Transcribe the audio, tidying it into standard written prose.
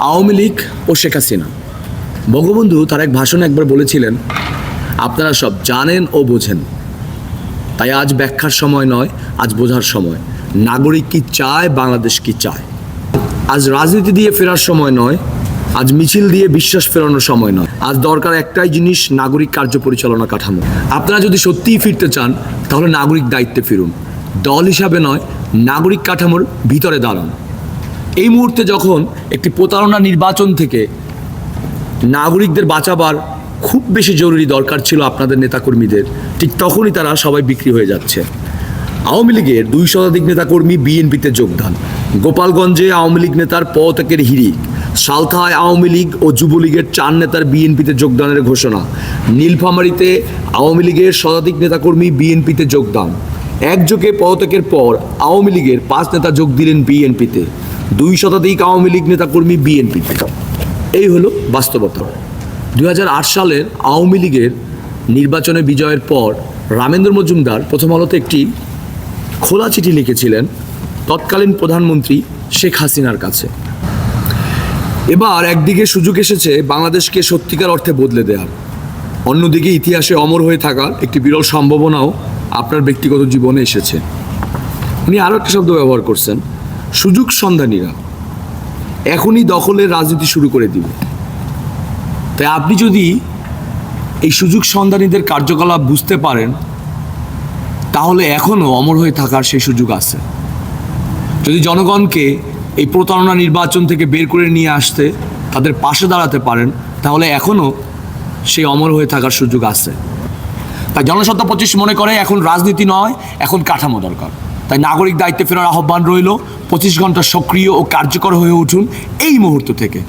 আওয়ামী লীগ ও শেখ হাসিনা। বঙ্গবন্ধু তার এক ভাষণে একবার বলেছিলেন, আপনারা সব জানেন ও বোঝেন, তাই আজ ব্যাখ্যার সময় নয়, আজ বোঝার সময়। নাগরিক কি চায়, বাংলাদেশ কি চায়। আজ রাজনীতি দিয়ে ফেরার সময় নয়, আজ মিছিল দিয়ে বিশ্বাস ফেরানোর সময় নয়। আজ দরকার একটাই জিনিস, নাগরিক কার্য পরিচালনা কাঠামো। আপনারা যদি সত্যিই ফিরতে চান তাহলে নাগরিক দায়িত্বে ফিরুন, দল হিসাবে নয়, নাগরিক কাঠামোর ভিতরে দাঁড়ান। এই মুহূর্তে যখন একটি প্রতারণা নির্বাচন থেকে নাগরিকদের বাঁচাবার খুব বেশি জরুরি দরকার ছিল আপনাদের নেতাকর্মীদের, ঠিক তখনই তারা সবাই বিক্রি হয়ে যাচ্ছে। আওয়ামী লীগের 2 শতাধিক নেতাকর্মী বিএনপিতে যোগদান, গোপালগঞ্জে আওয়ামী লীগ নেতার পদত্যাগের হিড়িক, সালথায় আওয়ামী লীগ ও যুবলীগের 4 নেতার বিএনপিতে যোগদানের ঘোষণা, নীলফামারীতে আওয়ামী লীগের শতাধিক নেতাকর্মী বিএনপিতে যোগদান। একযোগে পদত্যাগের পর আওয়ামী লীগের 5 নেতা যোগ দিলেন বিএনপিতে, 2 শতাধিক আওয়ামী লীগ নেতাকর্মী বিএনপিতে। এই হলো বাস্তবতা। 2008 সালের আওয়ামী লীগের নির্বাচনে বিজয়ের পর রামেন্দ্র মজুমদার প্রথম আলোতে একটি খোলা চিঠি লিখেছিলেন তৎকালীন প্রধানমন্ত্রী শেখ হাসিনার কাছে। এবার একদিকে সুযোগ এসেছে বাংলাদেশকে সত্যিকার অর্থে বদলে দেওয়ার, অন্যদিকে ইতিহাসে অমর হয়ে থাকার একটি বিরল সম্ভাবনাও আপনার ব্যক্তিগত জীবনে এসেছে। উনি আরও একটা শব্দ ব্যবহার করছেন, সুযোগ সন্ধানীরা এখনই দখলের রাজনীতি শুরু করে দিবে। তাই আপনি যদি এই সুযোগ সন্ধানীদের কার্যকলাপ বুঝতে পারেন তাহলে এখনও অমর হয়ে থাকার সেই সুযোগ আছে। যদি জনগণকে এই প্রতারণা নির্বাচন থেকে বের করে নিয়ে আসতে তাদের পাশে দাঁড়াতে পারেন তাহলে এখনও সেই অমর হয়ে থাকার সুযোগ আছে। তাই জনসত্তা 25 মনে করে এখন রাজনীতি নয়, এখন কাঠামো দরকার। তাই নাগরিক দায়িত্বে ফেরার আহ্বান রইল, 25 ঘন্টা সক্রিয় ও কার্যকর হয়ে উঠুন এই মুহূর্ত থেকে।